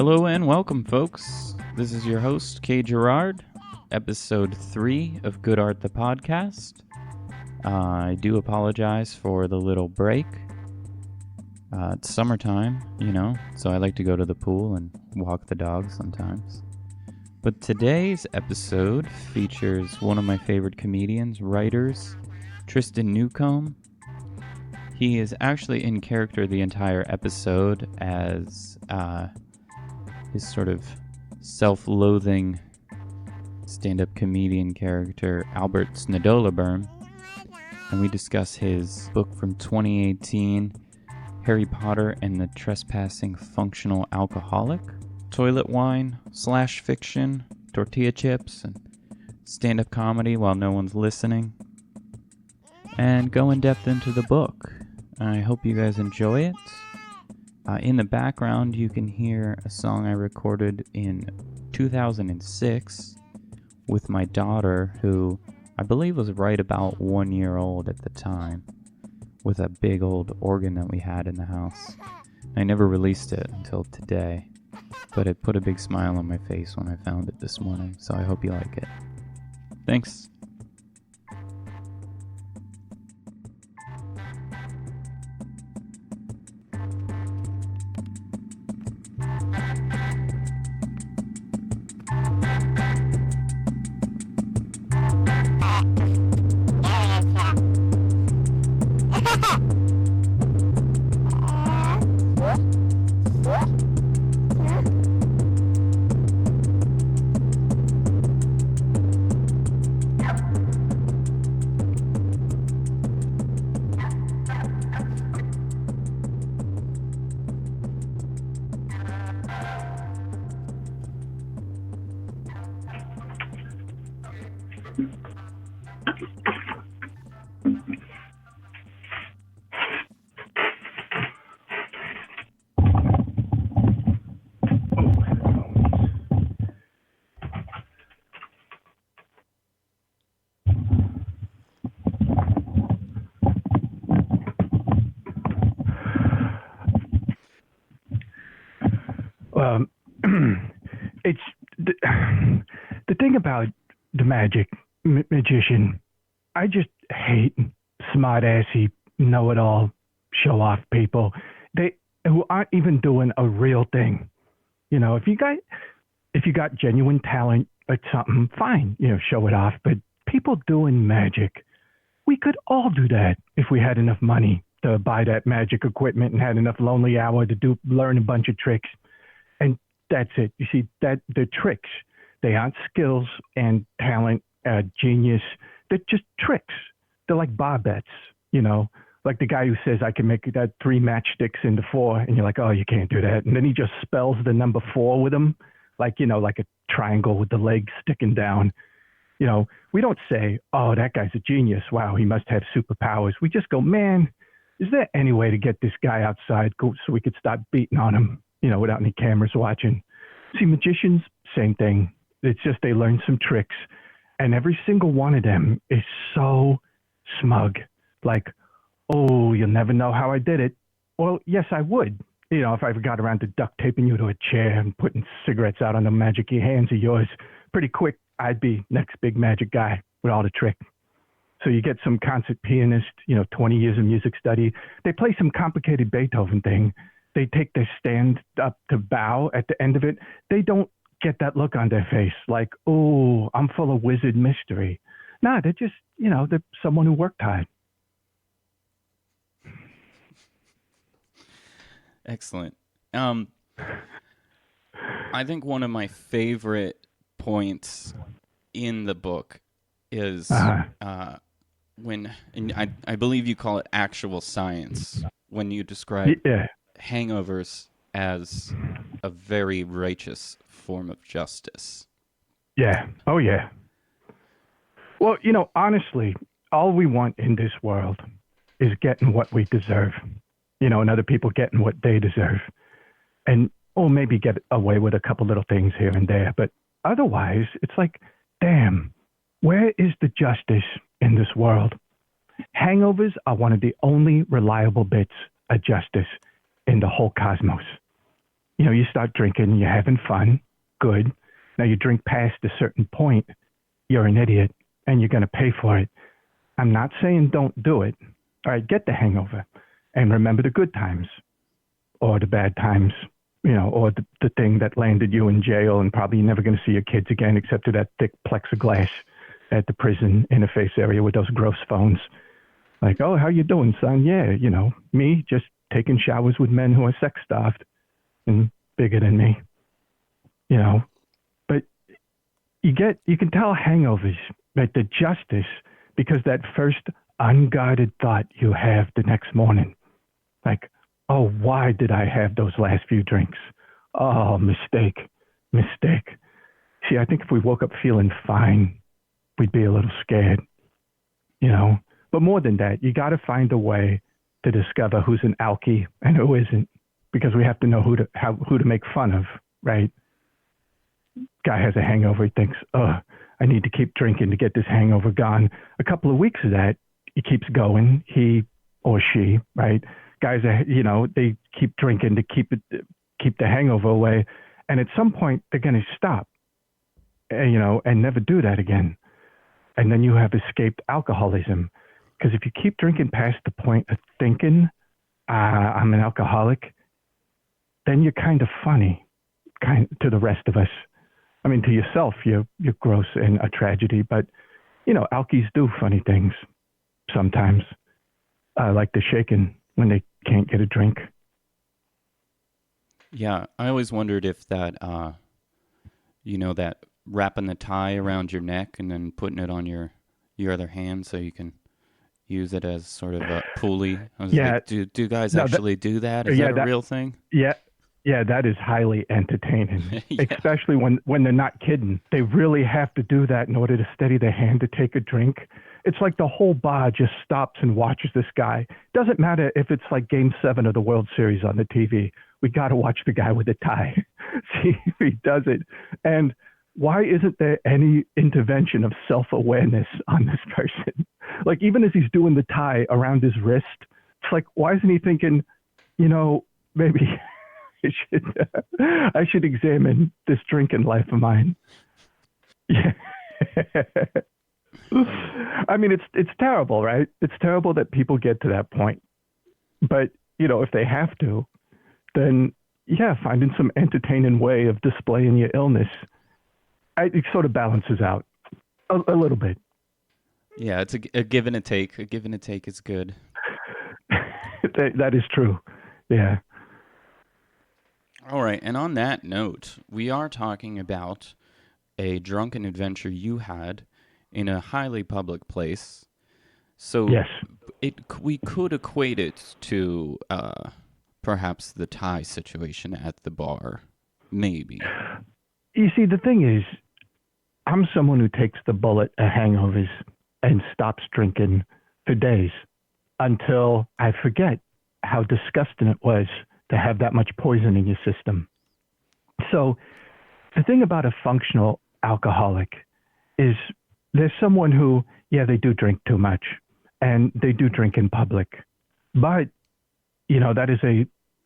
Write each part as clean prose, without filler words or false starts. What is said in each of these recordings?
Hello and welcome, folks. This is your host, Kay Gerard, episode 3 of Good Art the Podcast. I do apologize for the little break. It's summertime, so I like to go to the pool and walk the dog sometimes. But today's episode features one of my favorite comedians, writers, Tristan Newcomb. He is actually in character the entire episode as his sort of self-loathing stand-up comedian character, Albert Snodoloberm. And we discuss his book from 2018, Harry Potter and the Trespassing Functional Alcoholic, toilet wine / fiction, tortilla chips, and stand-up comedy while no one's listening, and go in depth into the book. I hope you guys enjoy it. In the background, you can hear a song I recorded in 2006 with my daughter, who I believe was right about 1 year old at the time, with a big old organ that we had in the house. I never released it until today, but it put a big smile on my face when I found it this morning, so I hope you like it. Thanks. It's the thing about the magic magician. I just hate smart-assy, know-it-all, show-off people. Who aren't even doing a real thing. If you got genuine talent at something, fine, show it off. But people doing magic, we could all do that if we had enough money to buy that magic equipment and had enough lonely hour to learn a bunch of tricks. And that's it. You see, that the tricks, they aren't skills and talent, genius. They're just tricks. They're like bar bets, like the guy who says, I can make that 3 matchsticks into 4. And you're like, oh, you can't do that. And then he just spells the number 4 with them, like a triangle with the legs sticking down. We don't say, oh, that guy's a genius. Wow, he must have superpowers. We just go, man, is there any way to get this guy outside so we could start beating on him? Without any cameras watching. See, magicians, same thing. It's just they learn some tricks, and every single one of them is so smug. Like, oh, you'll never know how I did it. Well, yes, I would. If I ever got around to duct taping you to a chair and putting cigarettes out on the magic-y hands of yours, pretty quick, I'd be next big magic guy with all the tricks. So you get some concert pianist, 20 years of music study. They play some complicated Beethoven thing. They take their stand up to bow at the end of it. They don't get that look on their face like, oh, I'm full of wizard mystery. Nah, they're just, they're someone who worked hard. Excellent. I think one of my favorite points in the book is when, and I believe you call it actual science, when you describe hangovers as a very righteous form of justice. Yeah. Oh, yeah. Well, honestly, all we want in this world is getting what we deserve, and other people getting what they deserve. And, maybe get away with a couple little things here and there. But otherwise, it's like, damn, where is the justice in this world? Hangovers are one of the only reliable bits of justice in the whole cosmos. you start drinking, you're having fun, good. Now you drink past a certain point, you're an idiot, and you're going to pay for it. I'm not saying don't do it. All right, get the hangover, and remember the good times, or the bad times, or the thing that landed you in jail, and probably you're never going to see your kids again except through that thick plexiglass at the prison interface area with those gross phones. Like, oh, how you doing, son? Yeah, me just taking showers with men who are sex-starved and bigger than me, But you can tell hangovers, like the justice, because that first unguarded thought you have the next morning, like, oh, why did I have those last few drinks? Oh, mistake. See, I think if we woke up feeling fine, we'd be a little scared, But more than that, you got to find a way to discover who's an alkie and who isn't, because we have to know who to make fun of, right? Guy has a hangover. He thinks, oh, I need to keep drinking to get this hangover gone. A couple of weeks of that, he keeps going, he or she, right? Guys, they keep drinking to keep the hangover away. And at some point, they're going to stop, and never do that again. And then you have escaped alcoholism. Because if you keep drinking past the point of thinking, I'm an alcoholic, then you're kind of funny, to the rest of us. I mean, to yourself, you're gross and a tragedy. But, alkies do funny things sometimes, like the shaking when they can't get a drink. Yeah, I always wondered if that, that wrapping the tie around your neck and then putting it on your other hand so you can use it as sort of a pulley. Like, do guys actually do that? Is that a real thing? Yeah, that is highly entertaining, Yeah. Especially when they're not kidding. They really have to do that in order to steady their hand to take a drink. It's like the whole bar just stops and watches this guy. Doesn't matter if it's like Game 7 of the World Series on the TV. We got to watch the guy with the tie. See if he does it. And why isn't there any intervention of self-awareness on this person? Like, even as he's doing the tie around his wrist, it's like, why isn't he thinking, maybe I should examine this drinking life of mine? Yeah. I mean, it's terrible, right? It's terrible that people get to that point. But, if they have to, then, finding some entertaining way of displaying your illness, it sort of balances out a little bit. Yeah, it's a give and a take. A give and a take is good. That is true. Yeah. All right. And on that note, we are talking about a drunken adventure you had in a highly public place. So yes, we could equate it to perhaps the tie situation at the bar. Maybe. You see, the thing is, I'm someone who takes the bullet of hangovers and stops drinking for days until I forget how disgusting it was to have that much poison in your system. So the thing about a functional alcoholic is there's someone who, they do drink too much and they do drink in public, but, that is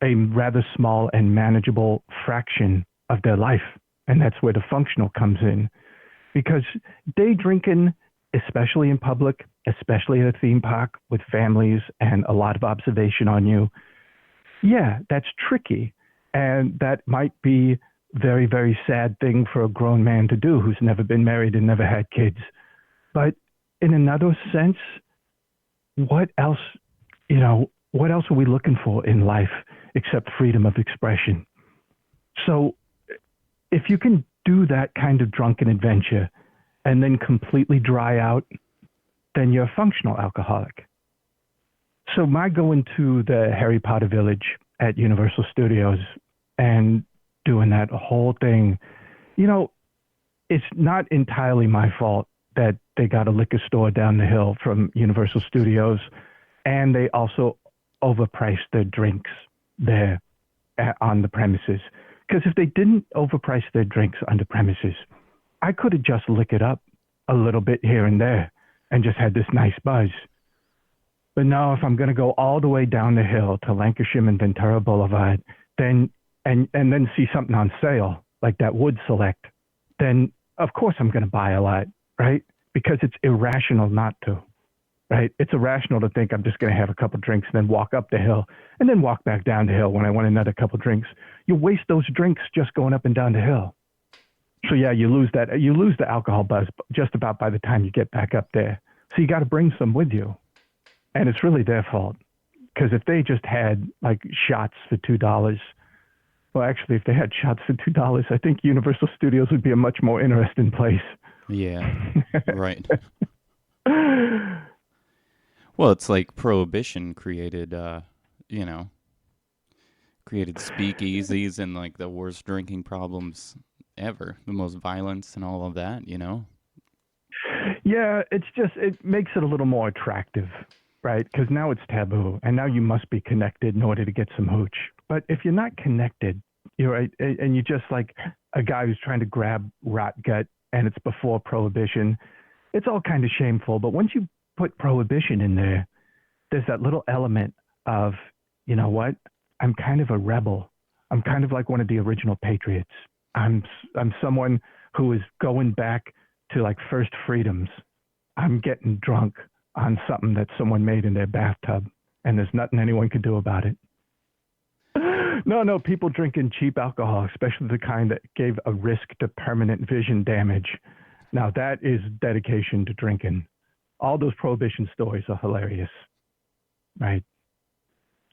a rather small and manageable fraction of their life. And that's where the functional comes in, because day drinking, especially in public, especially at a theme park with families and a lot of observation on you, that's tricky. And that might be very, very sad thing for a grown man to do who's never been married and never had kids. But in another sense, what else are we looking for in life except freedom of expression? So if you can do that kind of drunken adventure and then completely dry out, then you're a functional alcoholic. So my going to the Harry Potter Village at Universal Studios and doing that whole thing, it's not entirely my fault that they got a liquor store down the hill from Universal Studios, and they also overpriced their drinks there on the premises. Because if they didn't overprice their drinks on the premises, I could have just liquored up a little bit here and there and just had this nice buzz. But no, if I'm going to go all the way down the hill to Lancashire and Ventura Boulevard, then and then see something on sale, like that Wood Select, then of course I'm going to buy a lot, right? Because it's irrational not to, right? It's irrational to think I'm just going to have a couple drinks and then walk up the hill and then walk back down the hill when I want another couple drinks. You waste those drinks just going up and down the hill. So yeah, you lose the alcohol buzz just about by the time you get back up there. So you got to bring some with you. And it's really their fault. Because if they just had like shots for $2, well, actually, if they had shots for $2, I think Universal Studios would be a much more interesting place. Yeah, right. Well, it's like Prohibition created speakeasies and like the worst drinking problems ever, the most violence and all of that, Yeah, it makes it a little more attractive, right? Because now it's taboo, and now you must be connected in order to get some hooch. But if you're not connected, you're right, and you're just like a guy who's trying to grab rot gut, and it's before Prohibition, it's all kind of shameful. But once you put Prohibition in there, there's that little element of, you know what? I'm kind of a rebel. I'm kind of like one of the original patriots. I'm someone who is going back to like first freedoms. I'm getting drunk on something that someone made in their bathtub, and there's nothing anyone can do about it. No, people drinking cheap alcohol, especially the kind that gave a risk to permanent vision damage. Now that is dedication to drinking. All those Prohibition stories are hilarious, right?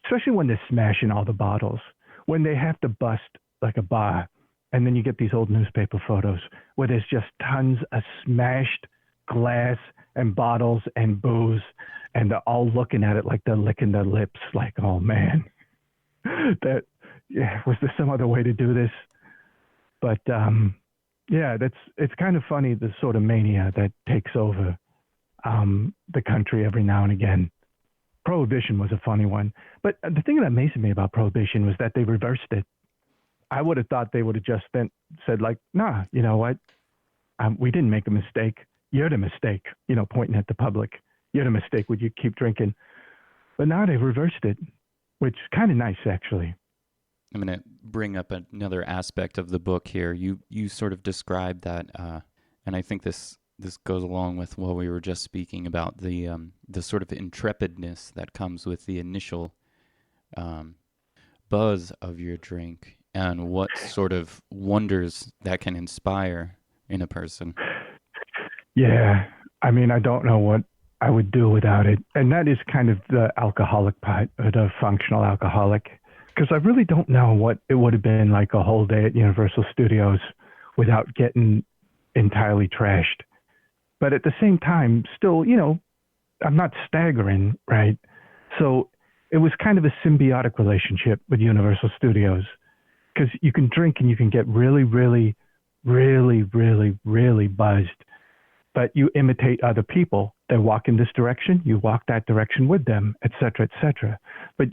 Especially when they're smashing all the bottles, when they have to bust like a bar, and then you get these old newspaper photos where there's just tons of smashed glass and bottles and booze, and they're all looking at it like they're licking their lips, like, oh man, was there some other way to do this? But yeah, it's kind of funny, the sort of mania that takes over the country every now and again. Prohibition was a funny one, but the thing that amazed me about Prohibition was that they reversed it. I would have thought they would have just said like, nah, you know what? We didn't make a mistake. You're the mistake, pointing at the public. You're the mistake. Would you keep drinking? But now they've reversed it, which is kind of nice, actually. I'm going to bring up another aspect of the book here. You sort of described that, and I think this goes along with what we were just speaking about, the sort of intrepidness that comes with the initial buzz of your drink, and what sort of wonders that can inspire in a person. Yeah, I mean, I don't know what I would do without it. And that is kind of the alcoholic part, or the functional alcoholic, because I really don't know what it would have been like a whole day at Universal Studios without getting entirely trashed. But at the same time, still, I'm not staggering, right? So it was kind of a symbiotic relationship with Universal Studios, because you can drink and you can get really, really, really, really, really buzzed, but you imitate other people. They walk in this direction, you walk that direction with them, et cetera, et cetera. But,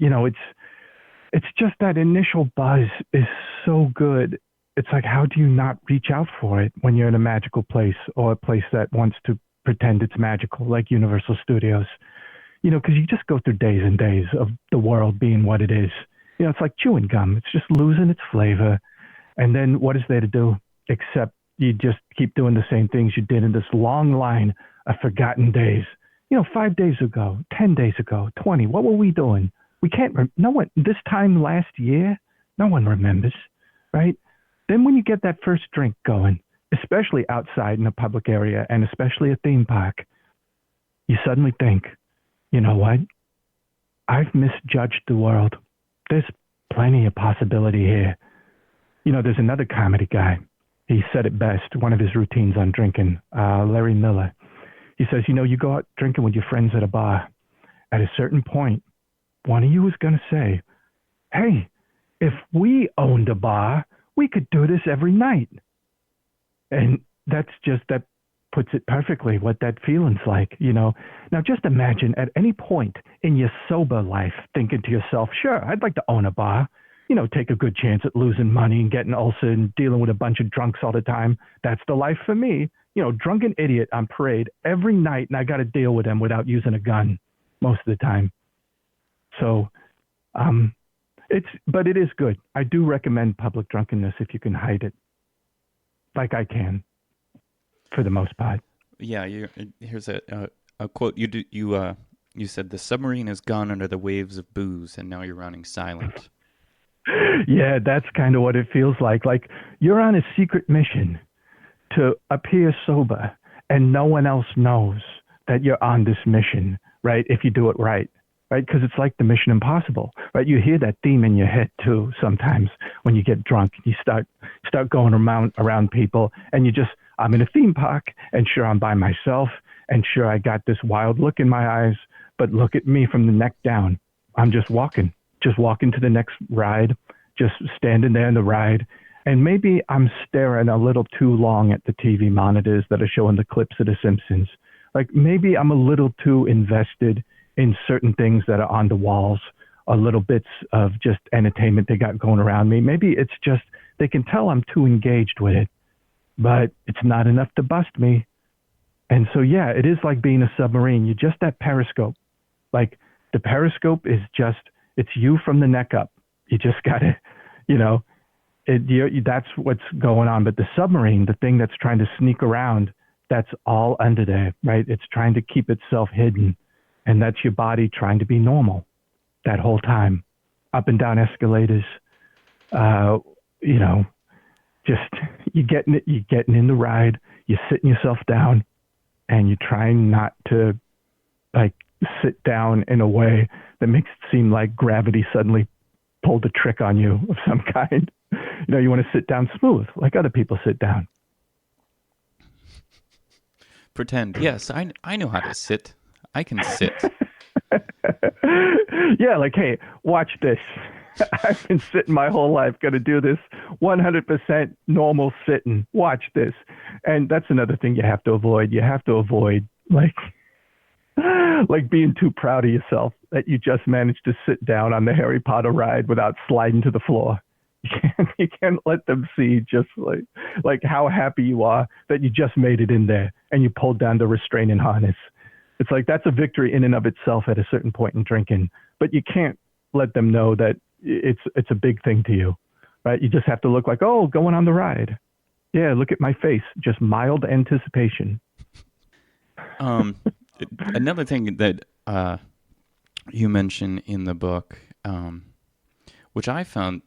it's just that initial buzz is so good. It's like, how do you not reach out for it when you're in a magical place, or a place that wants to pretend it's magical, like Universal Studios? Because you just go through days and days of the world being what it is. It's like chewing gum. It's just losing its flavor. And then what is there to do except you just keep doing the same things you did in this long line of forgotten days. 5 days ago, 10 days ago, 20, what were we doing? We can't, no one, this time last year, no one remembers, right? Then when you get that first drink going, especially outside in a public area, and especially a theme park, you suddenly think, you know what? I've misjudged the world. There's plenty of possibility here. There's another comedy guy. He said it best, one of his routines on drinking, Larry Miller. He says, you go out drinking with your friends at a bar. At a certain point, one of you is going to say, hey, if we owned a bar, we could do this every night. And that puts it perfectly, what that feeling's like, Now just imagine at any point in your sober life thinking to yourself, sure, I'd like to own a bar, take a good chance at losing money and getting ulcer and dealing with a bunch of drunks all the time. That's the life for me. Drunken idiot on parade every night, and I got to deal with them without using a gun most of the time. So, But it is good. I do recommend public drunkenness if you can hide it, like I can, for the most part. Yeah, here's a quote. You said the submarine has gone under the waves of booze, and now you're running silent. Yeah, that's kind of what it feels like. Like you're on a secret mission to appear sober, and no one else knows that you're on this mission, right? If you do it right. Right? Because it's like the Mission Impossible, right? You hear that theme in your head too sometimes when you get drunk. You start going around people, and I'm in a theme park, and sure, I'm by myself, and sure, I got this wild look in my eyes, but look at me from the neck down. I'm just walking to the next ride, just standing there in the ride, and maybe I'm staring a little too long at the TV monitors that are showing the clips of The Simpsons. Like maybe I'm a little too invested in certain things that are on the walls, or little bits of just entertainment they got going around me. Maybe it's just they can tell I'm too engaged with it, but it's not enough to bust me. And so, yeah, it is like being a submarine. You're just that periscope. Like the periscope is it's you from the neck up. You just got to, that's what's going on. But the submarine, the thing that's trying to sneak around, that's all under there, right? It's trying to keep itself hidden. And that's your body trying to be normal that whole time, up and down escalators, just you're getting in the ride, you're sitting yourself down, and you're trying not to like sit down in a way that makes it seem like gravity suddenly pulled a trick on you of some kind. You want to sit down smooth, like other people sit down. Pretend. Yes, I know how to sit. I can sit. Yeah, like, hey, watch this. I've been sitting my whole life, going to do this 100% normal sitting. Watch this. And that's another thing you have to avoid. You have to avoid, like being too proud of yourself that you just managed to sit down on the Harry Potter ride without sliding to the floor. You can't let them see just like how happy you are that you just made it in there and you pulled down the restraining harness. It's like that's a victory in and of itself at a certain point in drinking, but you can't let them know that it's a big thing to you, right? You just have to look like, oh, going on the ride. Yeah, look at my face, just mild anticipation. Another thing that you mention in the book, which I found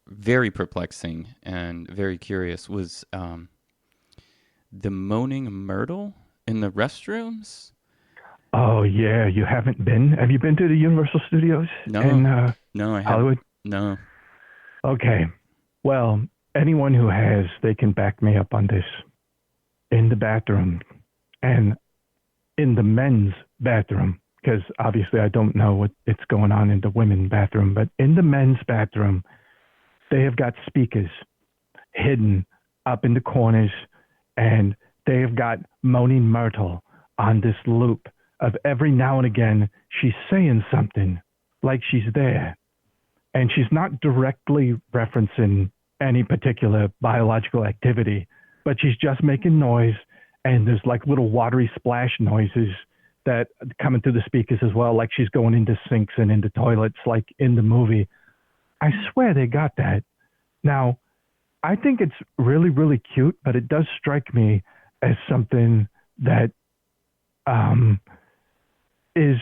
very perplexing and very curious, was the Moaning Myrtle in the restrooms. Oh, yeah. You haven't been? Have you been to the Universal Studios no, in no, I Hollywood? No. Okay. Well, anyone who has, they can back me up on this. In the bathroom and in the men's bathroom, because obviously I don't know what it's going on in the women's bathroom, but in the men's bathroom, they have got speakers hidden up in the corners, and they have got Moaning Myrtle on this loop of every now and again she's saying something like she's there. And she's not directly referencing any particular biological activity, but she's just making noise, and there's like little watery splash noises that coming through the speakers as well, like she's going into sinks and into toilets like in the movie. I swear they got that. Now, I think it's really, really cute, but it does strike me as something that is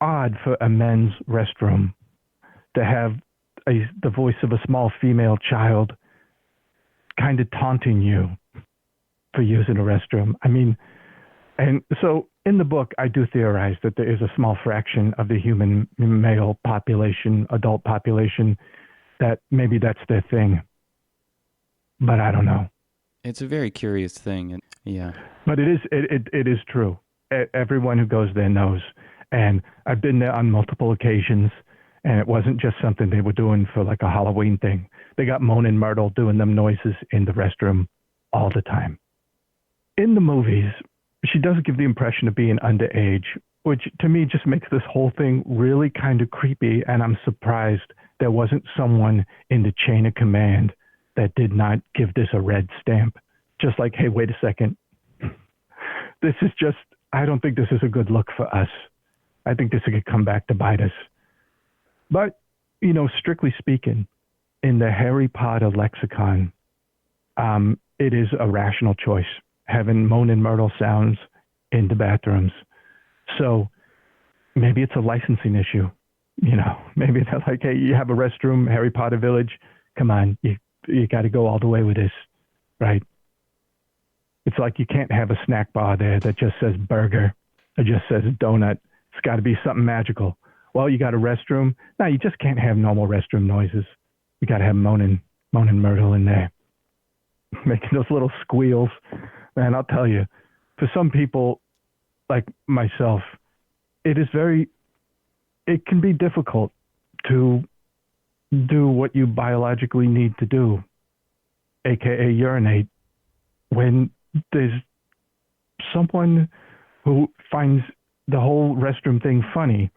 odd for a men's restroom to have the voice of a small female child kind of taunting you for using a restroom. I mean, and so in the book, I do theorize that there is a small fraction of the human male population, adult population, that maybe that's their thing. But I don't know. It's a very curious thing. Yeah. But it is true. Everyone who goes there knows. And I've been there on multiple occasions, and it wasn't just something they were doing for like a Halloween thing. They got Moaning Myrtle doing them noises in the restroom all the time. In the movies, she does give the impression of being underage, which to me just makes this whole thing really kind of creepy, and I'm surprised there wasn't someone in the chain of command that did not give this a red stamp. Just like, hey, wait a second. This is just, I don't think this is a good look for us. I think this could come back to bite us. But, strictly speaking, in the Harry Potter lexicon, it is a rational choice having Moaning Myrtle sounds in the bathrooms. So maybe it's a licensing issue. Maybe they're like, hey, you have a restroom, Harry Potter Village. Come on, you got to go all the way with this, right? It's like you can't have a snack bar there that just says burger or just says donut. It's got to be something magical. Well, you got a restroom. No, you just can't have normal restroom noises. You got to have Moaning Myrtle in there, making those little squeals. Man, I'll tell you, for some people like myself, it can be difficult to do what you biologically need to do, aka urinate, when there's someone who finds the whole restroom thing funny,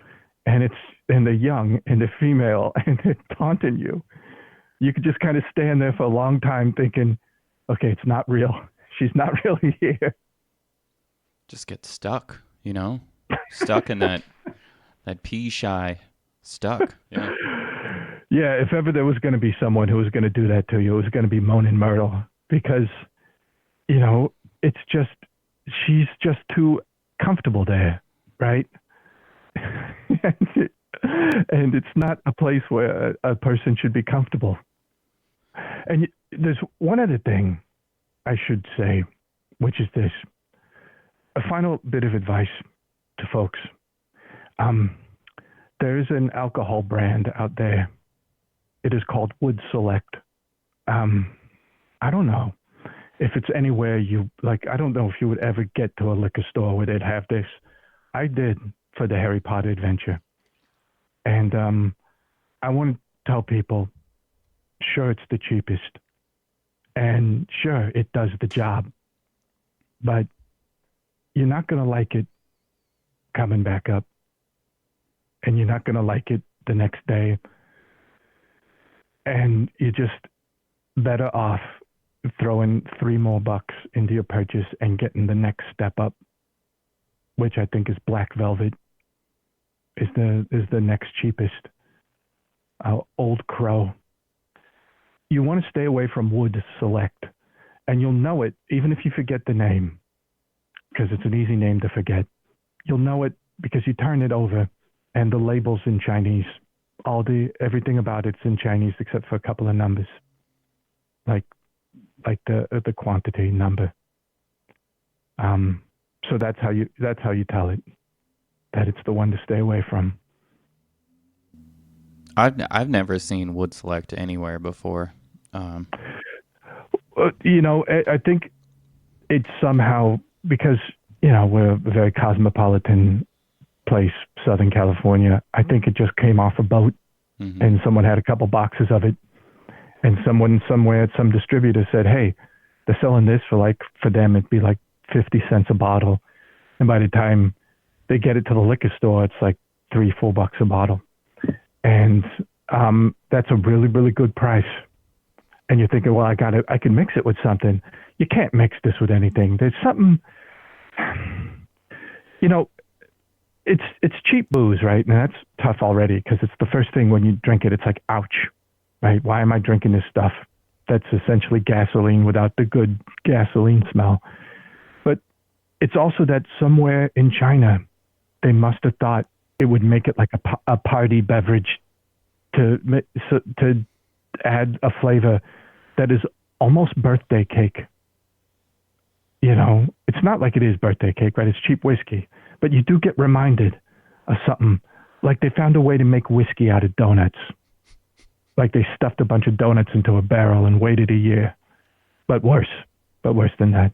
and they're young and they're female and they're taunting you. You could just kind of stand there for a long time thinking, okay, it's not real. She's not really here. Just get stuck, stuck in that pee shy stuck. Yeah. Yeah, if ever there was going to be someone who was going to do that to you, it was going to be Moaning Myrtle, because, it's just, she's just too comfortable there, right? And it's not a place where a person should be comfortable. And there's one other thing I should say, which is this. A final bit of advice to folks. There is an alcohol brand out there. It is called Wood Select. I don't know if it's anywhere I don't know if you would ever get to a liquor store where they'd have this. I did for the Harry Potter adventure. And I want to tell people, sure, it's the cheapest. And sure, it does the job. But you're not going to like it coming back up. And you're not going to like it the next day. And you're just better off throwing $3 more into your purchase and getting the next step up, which I think is Black Velvet, is the next cheapest. Old Crow. You want to stay away from Wood Select, and you'll know it even if you forget the name, because it's an easy name to forget. You'll know it because you turn it over, and the label's in Chinese. Everything about it's in Chinese except for a couple of numbers, like the quantity number. So that's how you tell it that it's the one to stay away from. I've never seen Wood Select anywhere before. I think it's somehow because we're a very cosmopolitan place, Southern California. I think it just came off a boat, and someone had a couple boxes of it, and someone somewhere at some distributor said, "Hey, they're selling this for them it'd be like 50 cents a bottle," and by the time they get it to the liquor store, it's like $3-4 a bottle, and that's a really, really good price. And you're thinking, well, I can mix it with something. You can't mix this with anything. There's something, it's cheap booze, right? And that's tough already because it's the first thing when you drink it, it's like, ouch, right? Why am I drinking this stuff that's essentially gasoline without the good gasoline smell? But it's also that somewhere in China, they must have thought it would make it like a party beverage to add a flavor that is almost birthday cake. It's not like it is birthday cake, right? It's cheap whiskey. But you do get reminded of something. Like they found a way to make whiskey out of donuts. Like they stuffed a bunch of donuts into a barrel and waited a year. But worse than that.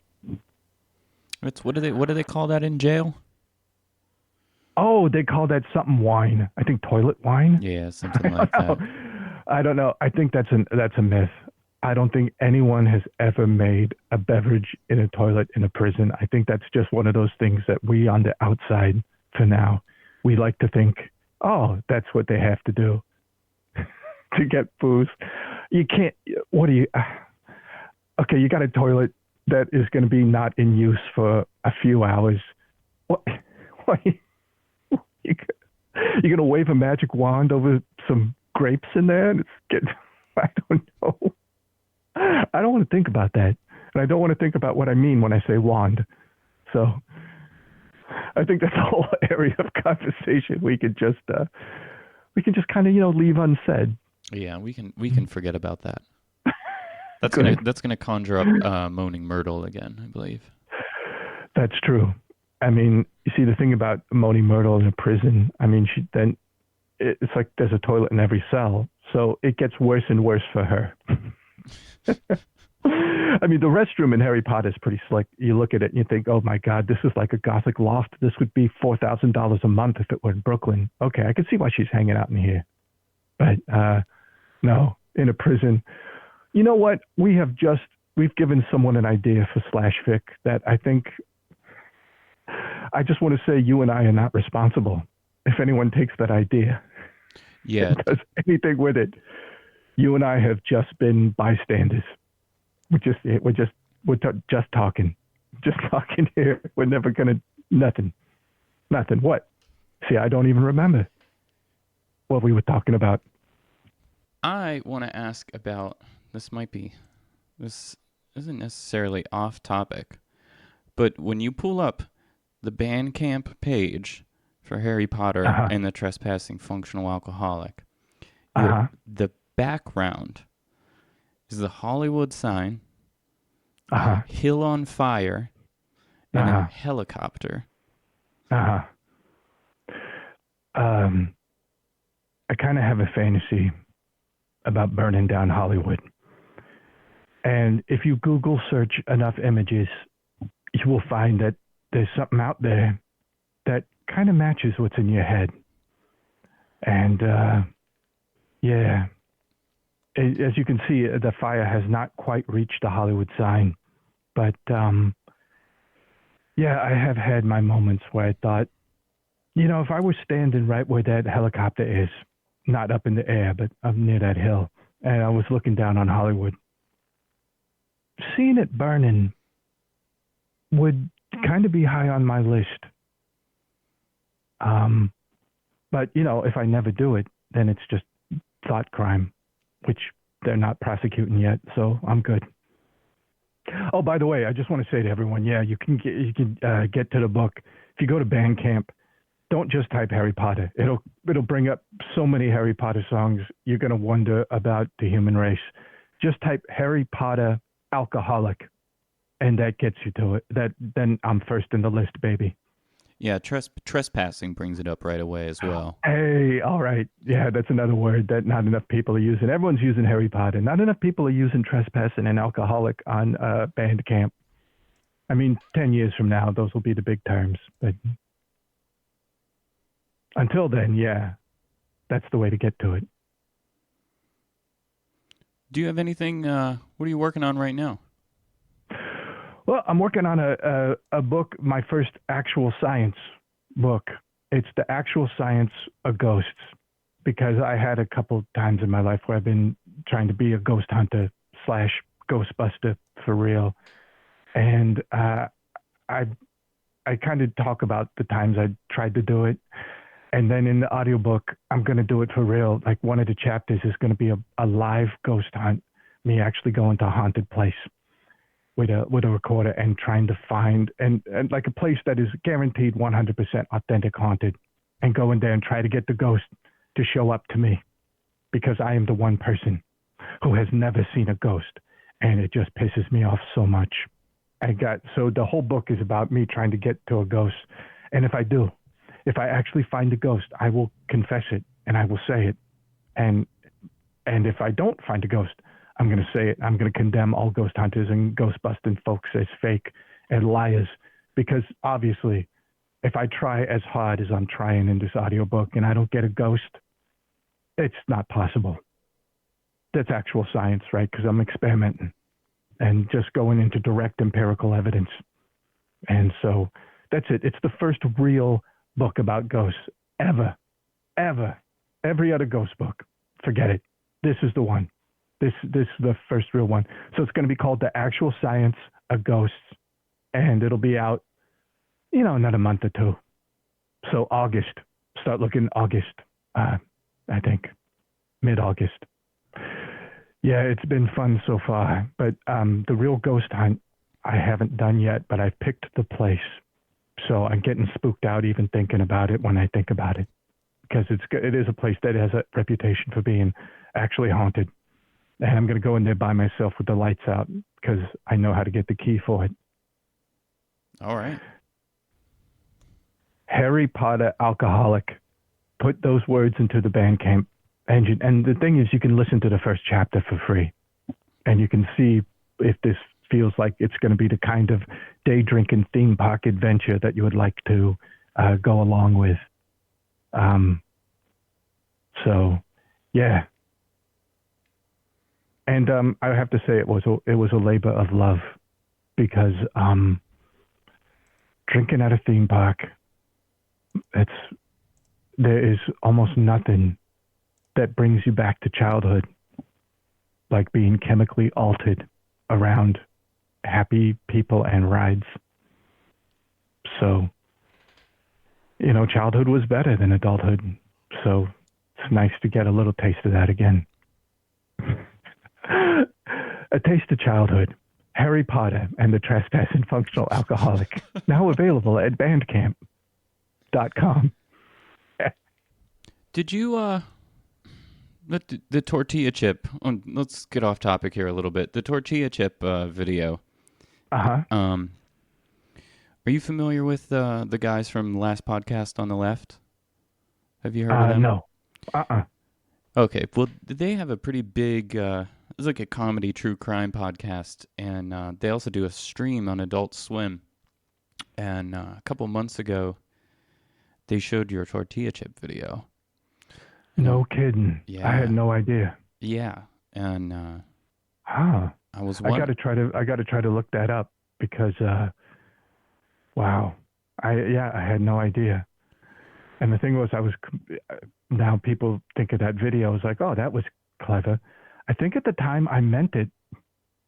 What do they call that in jail? Oh, they call that something wine. I think toilet wine. Yeah, something like that. I don't know. I think that's a myth. I don't think anyone has ever made a beverage in a toilet in a prison. I think that's just one of those things that we on the outside, for now, we like to think, oh, that's what they have to do to get booze. You can't. Okay, you got a toilet that is going to be not in use for a few hours. What? You're going to wave a magic wand over some grapes in there, and it's getting, I don't know. I don't want to think about that. And I don't want to think about what I mean when I say wand. So I think that's a whole area of conversation we could just kind of, leave unsaid. Yeah, we can forget about that. That's gonna conjure up Moaning Myrtle again, I believe. That's true. I mean, you see, the thing about Moaning Myrtle in a prison, I mean, it's like there's a toilet in every cell, so it gets worse and worse for her. I mean, the restroom in Harry Potter is pretty slick. You look at it and you think, oh my God, this is like a Gothic loft. This would be $4,000 a month if it were in Brooklyn. Okay, I can see why she's hanging out in here. But no, in a prison. You know what? We've given someone an idea for slash fic that I think, I just want to say you and I are not responsible if anyone takes that idea. Yeah. And does anything with it. You and I have just been bystanders. We're just talking here. We're never gonna, nothing. What? See, I don't even remember what we were talking about. I want to ask about, this isn't necessarily off topic, but when you pull up the Bandcamp page for Harry Potter and the Trespassing Functional Alcoholic, the background is the Hollywood sign, a hill on fire, and a helicopter. I kind of have a fantasy about burning down Hollywood. And if you Google search enough images, you will find that there's something out there that kind of matches what's in your head. And yeah, as you can see, the fire has not quite reached the Hollywood sign. But yeah, I have had my moments where I thought, if I was standing right where that helicopter is, not up in the air, but up near that hill, and I was looking down on Hollywood, seeing it burning would kind of be high on my list. But, if I never do it, then it's just thought crime, which they're not prosecuting yet, so I'm good. Oh, by the way, I just want to say to everyone, yeah, you can get to the book. If you go to Bandcamp, don't just type Harry Potter. It'll bring up so many Harry Potter songs, you're going to wonder about the human race. Just type Harry Potter alcoholic, and that gets you to it. Then I'm first in the list, baby. Yeah, trespassing brings it up right away as well. Hey, all right. Yeah, that's another word that not enough people are using. Everyone's using Harry Potter. Not enough people are using trespassing and alcoholic on Bandcamp. I mean, 10 years from now, those will be the big terms. But until then, yeah, that's the way to get to it. Do you have anything, what are you working on right now? Well, I'm working on a book, my first actual science book. It's the actual science of ghosts, because I had a couple times in my life where I've been trying to be a ghost hunter / ghostbuster for real. And I kind of talk about the times I tried to do it. And then in the audiobook, I'm going to do it for real. Like, one of the chapters is going to be a live ghost hunt, me actually going to a haunted place with a recorder and trying to find and like a place that is guaranteed 100% authentic haunted, and go in there and try to get the ghost to show up to me, because I am the one person who has never seen a ghost, and it just pisses me off so much. So the whole book is about me trying to get to a ghost. And if I actually find a ghost, I will confess it and I will say it. And if I don't find a ghost, I'm going to say it. I'm going to condemn all ghost hunters and ghost busting folks as fake and liars, because obviously if I try as hard as I'm trying in this audiobook and I don't get a ghost, it's not possible. That's actual science, right? Because I'm experimenting and just going into direct empirical evidence. And so that's it. It's the first real book about ghosts ever. Every other ghost book, forget it. This is the one. This is the first real one. So it's going to be called The Actual Science of Ghosts, and it'll be out, another month or two. So August, start looking August, I think. mid-August. Yeah, it's been fun so far, but the real ghost hunt I haven't done yet, but I've picked the place. So I'm getting spooked out even thinking about it when I think about it, because it is a place that has a reputation for being actually haunted. And I'm going to go in there by myself with the lights out because I know how to get the key for it. All right. Harry Potter alcoholic. Put those words into the Bandcamp engine. And the thing is, you can listen to the first chapter for free. And you can see if this feels like it's going to be the kind of day drinking theme park adventure that you would like to go along with. So, yeah. And I have to say it was a labor of love, because drinking at a theme park, there is almost nothing that brings you back to childhood like being chemically altered around happy people and rides. So, childhood was better than adulthood. So it's nice to get a little taste of that again. A taste of childhood. Harry Potter and the Trespassing Functional Alcoholic. Now available at bandcamp.com. Did you, the Tortilla Chip, let's get off topic here a little bit. The Tortilla Chip video. Uh-huh. Are you familiar with the guys from the last podcast on the left? Have you heard of them? No. Okay, well, they have a pretty big, it's like a comedy true crime podcast, and they also do a stream on Adult Swim. And a couple months ago, they showed your Tortilla Chip video. No kidding. Yeah. I had no idea. Yeah, and I got to try to look that up, because wow. I had no idea. And the thing was, now people think of that video as like, oh, that was clever. I think at the time I meant it.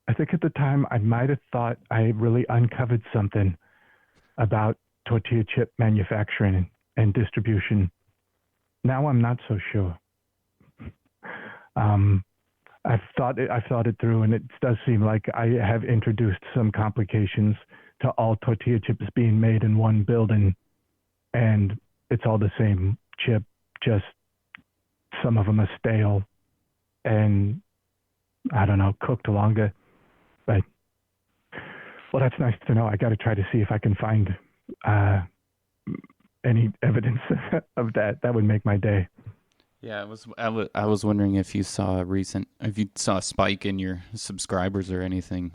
I think at the time I might have thought I really uncovered something about tortilla chip manufacturing and distribution. Now I'm not so sure. I've thought it through, and it does seem like I have introduced some complications to all tortilla chips being made in one building, and it's all the same chip, just some of them are stale and, I don't know, cooked longer. But, well, that's nice to know. I got to try to see if I can find any evidence of that. That would make my day. Yeah, I was wondering if you saw a spike in your subscribers or anything.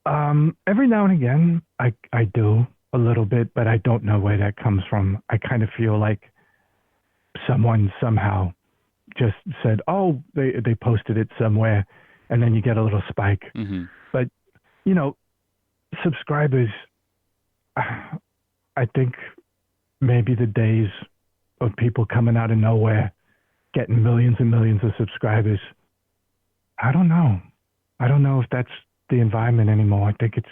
Every now and again, I do a little bit, but I don't know where that comes from. I kind of feel like someone somehow just said, oh, they posted it somewhere, and then you get a little spike. Mm-hmm. But, subscribers, I think maybe the days of people coming out of nowhere, getting millions and millions of subscribers, I don't know. I don't know if that's the environment anymore. I think it's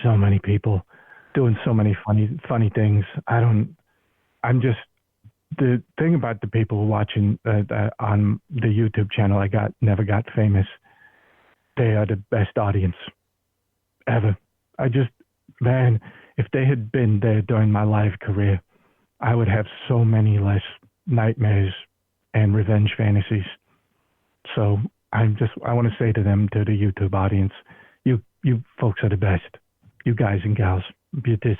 so many people doing so many funny things. The thing about the people watching on the YouTube channel never got famous. They are the best audience ever. Man, if they had been there during my live career, I would have so many less nightmares and revenge fantasies. So I want to say to them, to the YouTube audience, you folks are the best. You guys and gals, the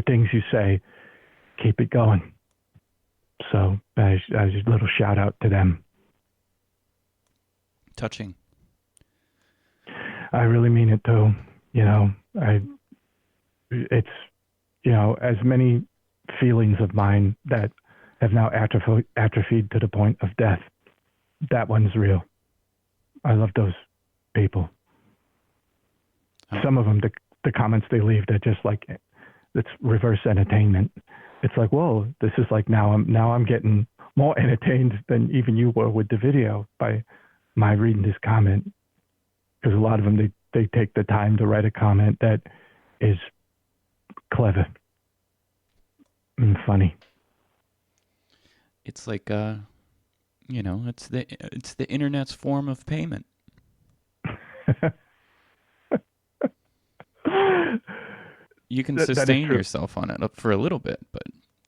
things you say, keep it going. So as a little shout out to them. Touching. I really mean it too. It's as many feelings of mine that have now atrophied to the point of death. That one's real. I love those people. Some of them, the comments they leave, they're just like, it's reverse entertainment. It's like, whoa, this is like now I'm getting more entertained than even you were with the video by my reading this comment. Because a lot of them, they take the time to write a comment that is clever and funny. It's like It's the internet's form of payment. You can sustain yourself on it for a little bit, but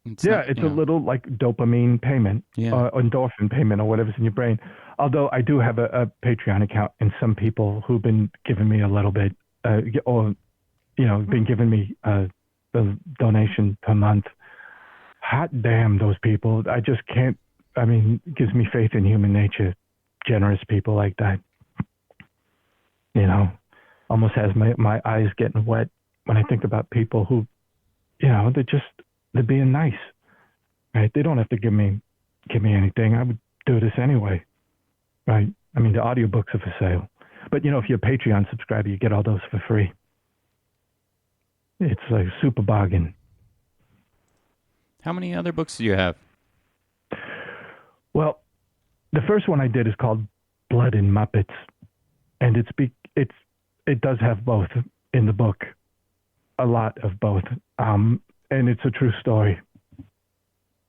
it's a little like dopamine payment, endorphin payment, or whatever's in your brain. Although I do have a Patreon account, and some people who've been giving me a little bit, been giving me the donation per month. Hot damn, those people! I just can't. I mean, it gives me faith in human nature. Generous people like that, almost has my eyes getting wet when I think about people who, they're being nice, right? They don't have to give me anything. I would do this anyway, right? I mean, the audiobooks are for sale, but if you're a Patreon subscriber, you get all those for free. It's like a super bargain. How many other books do you have? Well, the first one I did is called Blood and Muppets, and it does have both in the book, a lot of both, and it's a true story.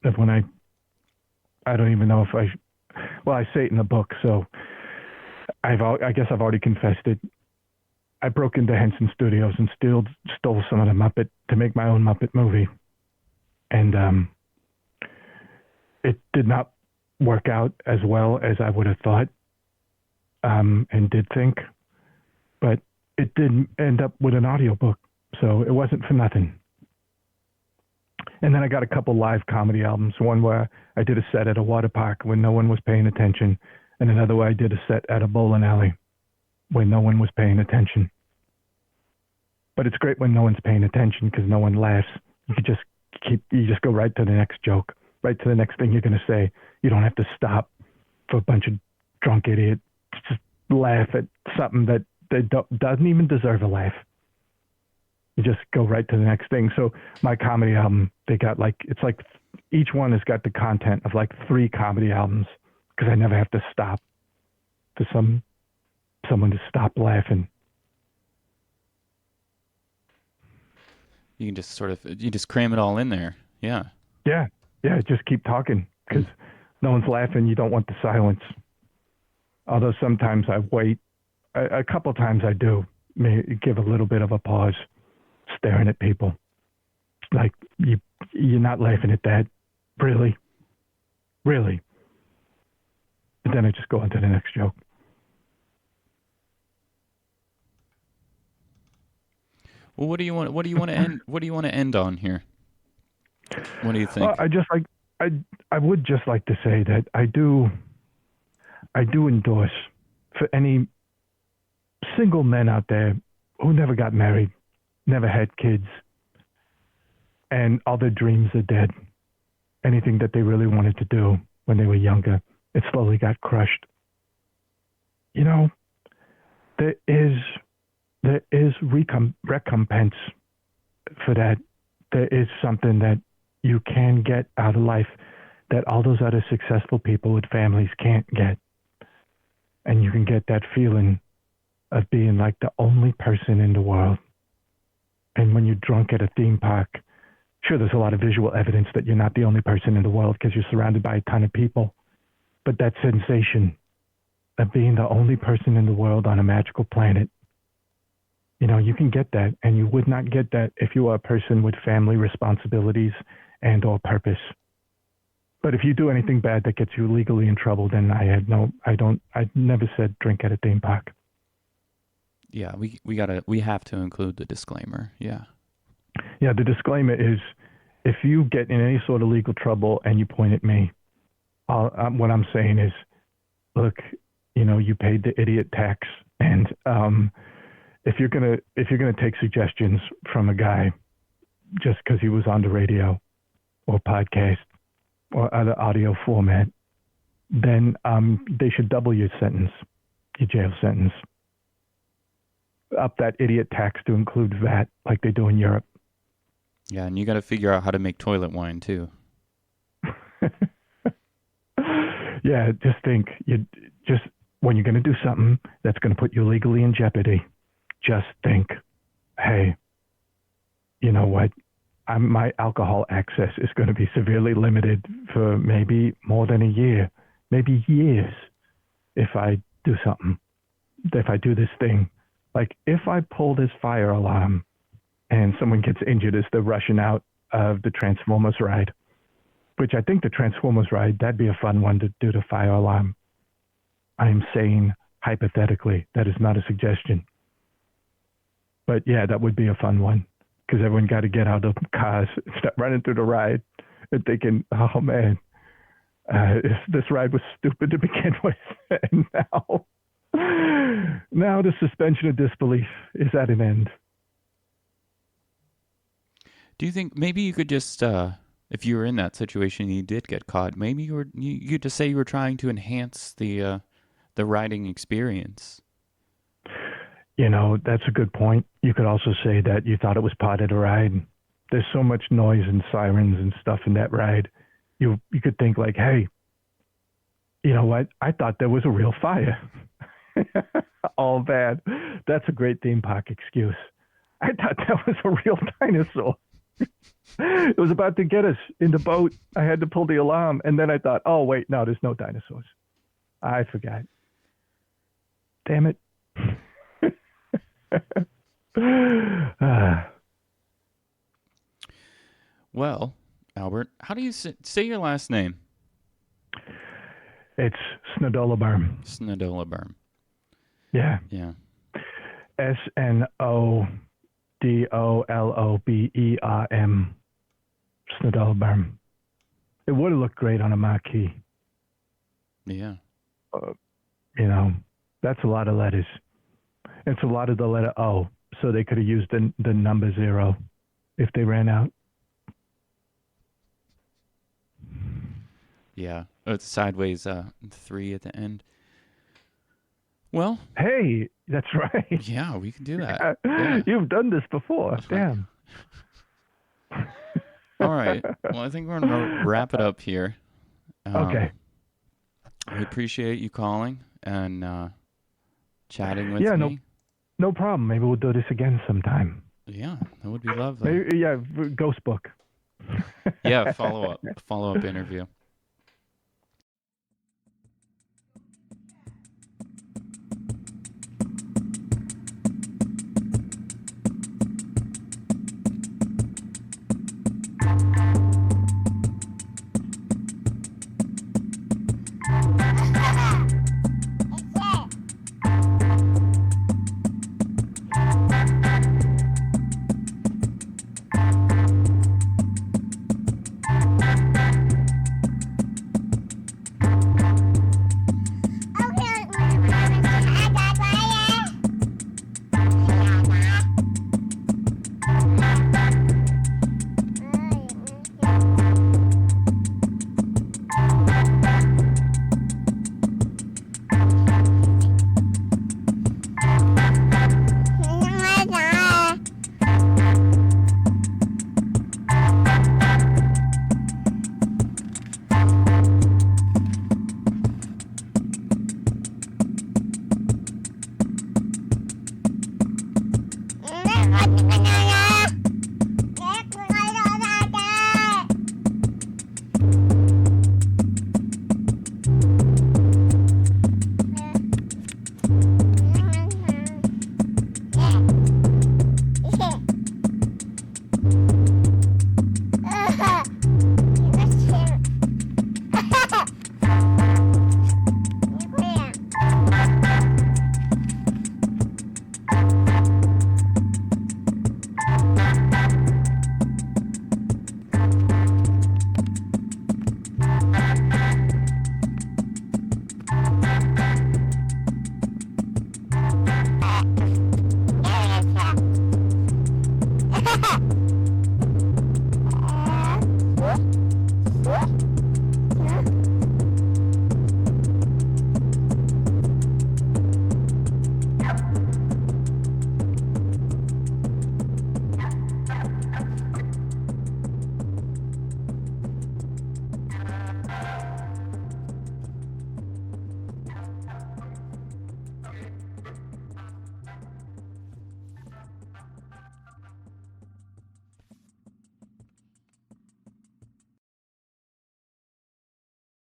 Of when I don't even know if I say it in the book, so I guess I've already confessed it. I broke into Henson Studios and stole some of the Muppet to make my own Muppet movie, and it did not work out as well as I would have thought, and did think, but it did end up with an audiobook, so it wasn't for nothing. And then I got a couple live comedy albums, one where I did a set at a water park when no one was paying attention, and another where I did a set at a bowling alley when no one was paying attention. But it's great when no one's paying attention because no one laughs. You just go right to the next joke, right to the next thing you're going to say. You don't have to stop for a bunch of drunk idiots just laugh at something that doesn't even deserve a laugh. You just go right to the next thing. So my comedy album, they got it's like each one has got the content of like 3 comedy albums because I never have to stop for someone to stop laughing. You can just cram it all in there. Yeah. Yeah. Just keep talking because no one's laughing. You don't want the silence. Although sometimes I wait. A couple times I do give a little bit of a pause, staring at people. Like, you're not laughing at that. Really? Really? And then I just go on to the next joke. Well, what do you want to end on here? What do you think? I would just like to say that I do endorse for any single men out there who never got married, never had kids, and all their dreams are dead. Anything that they really wanted to do when they were younger, it slowly got crushed. There is recompense for that. There is something that you can get out of life that all those other successful people with families can't get. And you can get that feeling of being like the only person in the world. And when you're drunk at a theme park, sure, there's a lot of visual evidence that you're not the only person in the world because you're surrounded by a ton of people. But that sensation of being the only person in the world on a magical planet, you can get that, and you would not get that if you were a person with family responsibilities and or purpose. But if you do anything bad that gets you legally in trouble, then I never said drink at a theme park. Yeah, we have to include the disclaimer. Yeah. Yeah, the disclaimer is if you get in any sort of legal trouble and you point at me, what I'm saying is, look, you paid the idiot tax, and if you're gonna take suggestions from a guy just because he was on the radio or podcast or other audio format, then they should double your sentence, your jail sentence. Up that idiot tax to include VAT like they do in Europe. Yeah, and you got to figure out how to make toilet wine too. Yeah, just think, when you're going to do something that's going to put you legally in jeopardy, just think, hey, you know what? My alcohol access is going to be severely limited for maybe more than a year maybe years, if I do something, if I do this thing. Like, if I pull this fire alarm and someone gets injured as they're rushing out of the Transformers ride, which I think the Transformers ride, that'd be a fun one to do the fire alarm. I am saying hypothetically, that is not a suggestion. But yeah, that would be a fun one, because everyone got to get out of the cars and start running through the ride and thinking, oh man, if this ride was stupid to begin with, and now the suspension of disbelief is at an end. Do you think maybe you could just, if you were in that situation and you did get caught, maybe you could just say you were trying to enhance the riding experience? You know, that's a good point. You could also say that you thought it was part of the ride. There's so much noise and sirens and stuff in that ride. You could think like, hey, you know what? I thought there was a real fire. All bad. That's a great theme park excuse. I thought that was a real dinosaur. It was about to get us in the boat. I had to pull the alarm, and then I thought, oh wait, no, there's no dinosaurs. I forgot. Damn it. Well, Albert, how do you say your last name? It's Snodoloberm. Snodoloberm. Yeah. Yeah. Snodoloberm. Snodoloberm. It would have looked great on a marquee. Yeah. You know, that's a lot of letters. It's a lot of the letter O, so they could have used the number 0 if they ran out. Yeah. Oh, it's sideways 3 at the end. Well. Hey, that's right. Yeah, we can do that. Yeah. You've done this before. Damn. All right. Well, I think we're going to wrap it up here. Okay. I appreciate you calling and chatting with me. No problem. Maybe we'll do this again sometime. Yeah, that would be lovely. Maybe, yeah, ghost book. Yeah, follow-up interview.